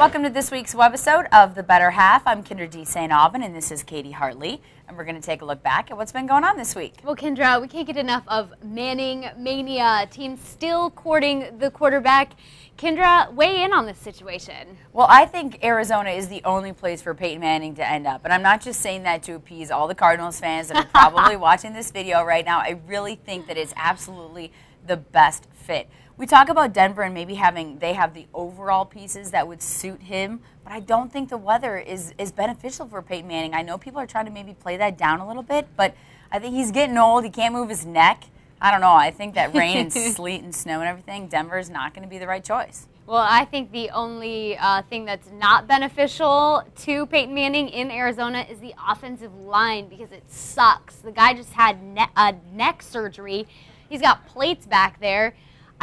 Welcome to this week's webisode of The Better Half. I'm Kyndra de St, Aubin, and this is Katy Hartley. And we're going to take a look back at what's been going on this week. Well, Kyndra, we can't get enough of Manning mania. Teams still courting the quarterback. Kyndra, weigh in on this situation. Well, I think Arizona is the only place for Peyton Manning to end up. And I'm not just saying that to appease all the Cardinals fans that are probably watching this video right now. I really think that it's absolutely the best fit. We talk about Denver and maybe they have the overall pieces that would suit him, but I don't think the weather is beneficial for Peyton Manning. I know people are trying to maybe play that down a little bit, but I think he's getting old. He can't move his neck. I don't know. I think that rain and sleet and snow and everything, Denver's not going to be the right choice. Well, I think the only thing that's not beneficial to Peyton Manning in Arizona is the offensive line because it sucks. The guy just had neck surgery. He's got plates back there.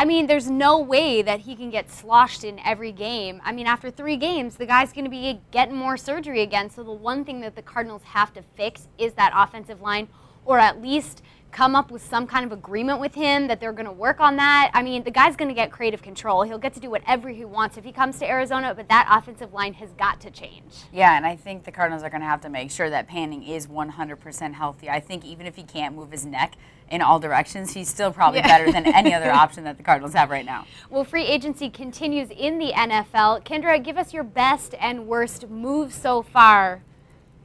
I mean, there's no way that he can get sloshed in every game. I mean, after 3 games, the guy's going to be getting more surgery again. So the one thing that the Cardinals have to fix is that offensive line, or at least come up with some kind of agreement with him that they're going to work on that. I mean, the guy's going to get creative control. He'll get to do whatever he wants if he comes to Arizona, but that offensive line has got to change. Yeah, and I think the Cardinals are going to have to make sure that Manning is 100% healthy. I think even if he can't move his neck in all directions, he's still probably better than any other option that the Cardinals have right now. Well, free agency continues in the NFL. Kyndra, give us your best and worst move so far.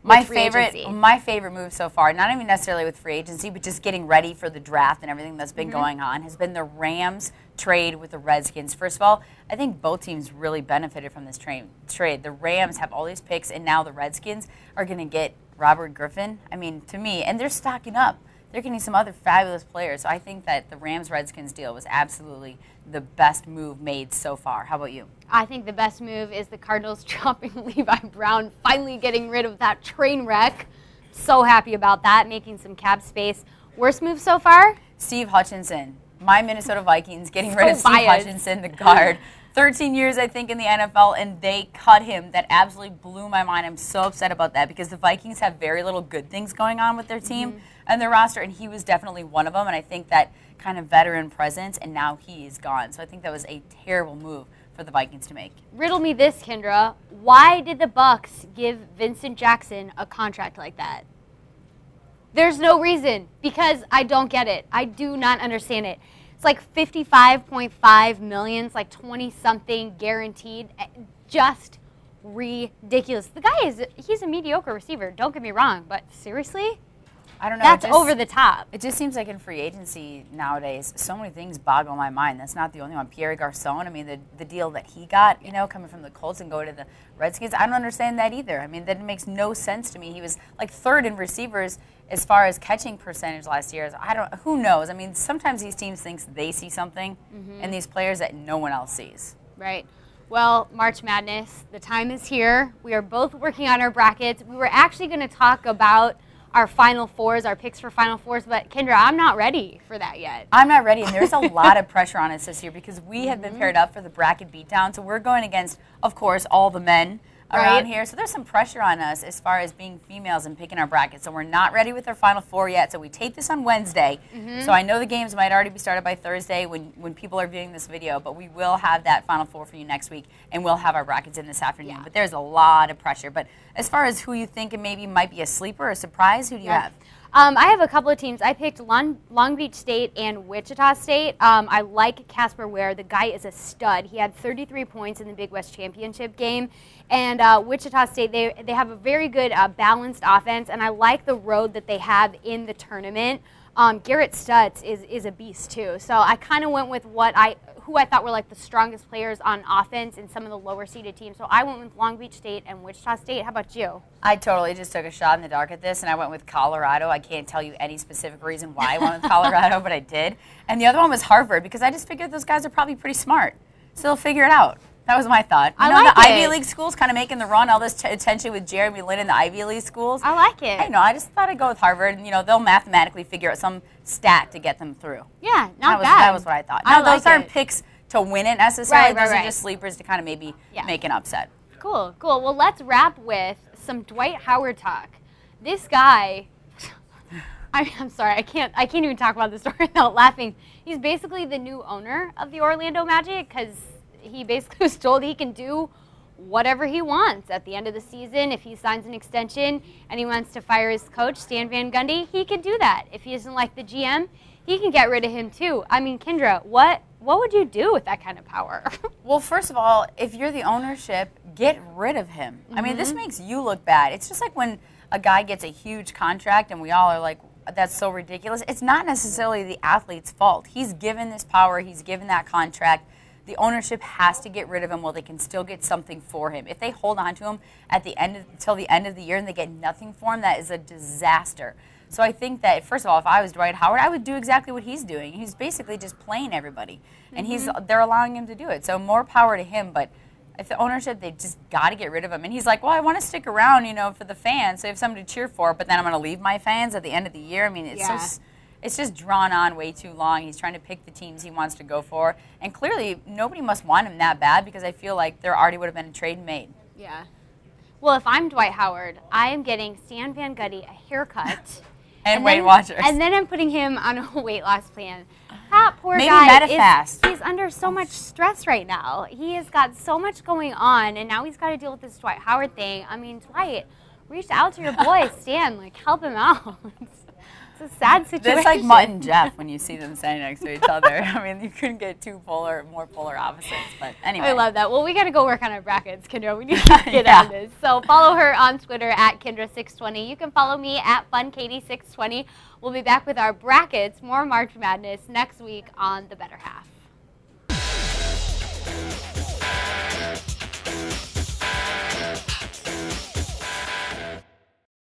My favorite move so far, not even necessarily with free agency, but just getting ready for the draft and everything that's been going on, has been the Rams trade with the Redskins. First of all, I think both teams really benefited from this trade. The Rams have all these picks, and now the Redskins are going to get Robert Griffin. I mean, to me, and they're stocking up. They're getting some other fabulous players. So I think that the Rams-Redskins deal was absolutely the best move made so far. How about you? I think the best move is the Cardinals dropping Levi Brown, finally getting rid of that train wreck. So happy about that, making some cap space. Worst move so far? Steve Hutchinson. My Minnesota Vikings getting rid of Steve Hutchinson, the guard. 13 years, I think, in the NFL, and they cut him. That absolutely blew my mind. I'm so upset about that because the Vikings have very little good things going on with their team and their roster, and he was definitely one of them, and I think that kind of veteran presence, and now he is gone. So I think that was a terrible move for the Vikings to make. Riddle me this, Kyndra. Why did the Bucs give Vincent Jackson a contract like that? There's no reason, because I don't get it. I do not understand it. It's like $55.5 million, it's like 20-something guaranteed. Just ridiculous. The guy he's a mediocre receiver, don't get me wrong, but seriously? I don't know. That's over the top. It just seems like in free agency nowadays, so many things boggle my mind. That's not the only one. Pierre Garçon, I mean, the deal that he got, you know, coming from the Colts and going to the Redskins, I don't understand that either. I mean, that makes no sense to me. He was like 3rd in receivers as far as catching percentage last year. Who knows? I mean, sometimes these teams think they see something in these players that no one else sees. Right. Well, March Madness, the time is here. We are both working on our brackets. We were actually going to talk about our Final Fours, our picks for Final Fours, but Kyndra, I'm not ready for that yet. I'm not ready, and there's a lot of pressure on us this year because we have been paired up for the bracket beatdown, so we're going against, of course, all the men around here. So there's some pressure on us as far as being females and picking our brackets. So we're not ready with our Final Four yet. So we tape this on Wednesday. So I know the games might already be started by Thursday when people are viewing this video, but we will have that Final Four for you next week, and we'll have our brackets in this afternoon. But there's a lot of pressure. But as far as who you think maybe might be a sleeper or a surprise, who do you have? I have a couple of teams. I picked Long Beach State and Wichita State. I like Casper Ware. The guy is a stud. He had 33 points in the Big West Championship game. And Wichita State, they have a very good balanced offense, and I like the road that they have in the tournament. Garrett Stutz is a beast, too. So I kind of went with who I thought were like the strongest players on offense in some of the lower seeded teams. So I went with Long Beach State and Wichita State. How about you? I totally just took a shot in the dark at this, and I went with Colorado. I can't tell you any specific reason why I went with Colorado, but I did. And the other one was Harvard because I just figured those guys are probably pretty smart. So they'll figure it out. That was my thought. You know, the Ivy League schools kind of making the run, all this attention with Jeremy Lin in the Ivy League schools. I like it. I know. I just thought I'd go with Harvard, and, you know, they'll mathematically figure out some stat to get them through. Yeah, not bad. That was what I thought. Now, those aren't picks to win it necessarily. Those are just sleepers to kind of maybe make an upset. Cool, cool. Well, let's wrap with some Dwight Howard talk. This guy, I'm sorry, I can't even talk about this story without laughing. He's basically the new owner of the Orlando Magic because he basically was told he can do whatever he wants at the end of the season. If he signs an extension and he wants to fire his coach, Stan Van Gundy, he can do that. If he doesn't like the GM, he can get rid of him too. I mean, Kyndra, what would you do with that kind of power? Well, first of all, if you're the ownership, get rid of him. I mean, this makes you look bad. It's just like when a guy gets a huge contract and we all are like, that's so ridiculous. It's not necessarily the athlete's fault. He's given this power. He's given that contract. The ownership has to get rid of him while they can still get something for him. If they hold on to him at the end until the end of the year and they get nothing for him, that is a disaster. So I think that, first of all, if I was Dwight Howard, I would do exactly what he's doing. He's basically just playing everybody, and they're allowing him to do it. So more power to him, but if the ownership, they just got to get rid of him. And he's like, well, I want to stick around, you know, for the fans, so I have something to cheer for, but then I'm going to leave my fans at the end of the year. I mean, it's just drawn on way too long. He's trying to pick the teams he wants to go for. And clearly, nobody must want him that bad because I feel like there already would have been a trade made. Yeah. Well, if I'm Dwight Howard, I am getting Stan Van Gundy a haircut. and Weight Watchers. And then I'm putting him on a weight loss plan. That poor Maybe guy he's under so much stress right now. He has got so much going on, and now he's got to deal with this Dwight Howard thing. I mean, Dwight, reach out to your boy, Stan. Like, help him out. It's a sad situation. It's like Mutt and Jeff when you see them standing next to each other. I mean, you couldn't get more polar opposites. But anyway. I love that. Well, we got to go work on our brackets, Kyndra. We need to get on this. So follow her on Twitter at Kyndra620. You can follow me at FunKatie620. We'll be back with our brackets, more March Madness next week on The Better Half.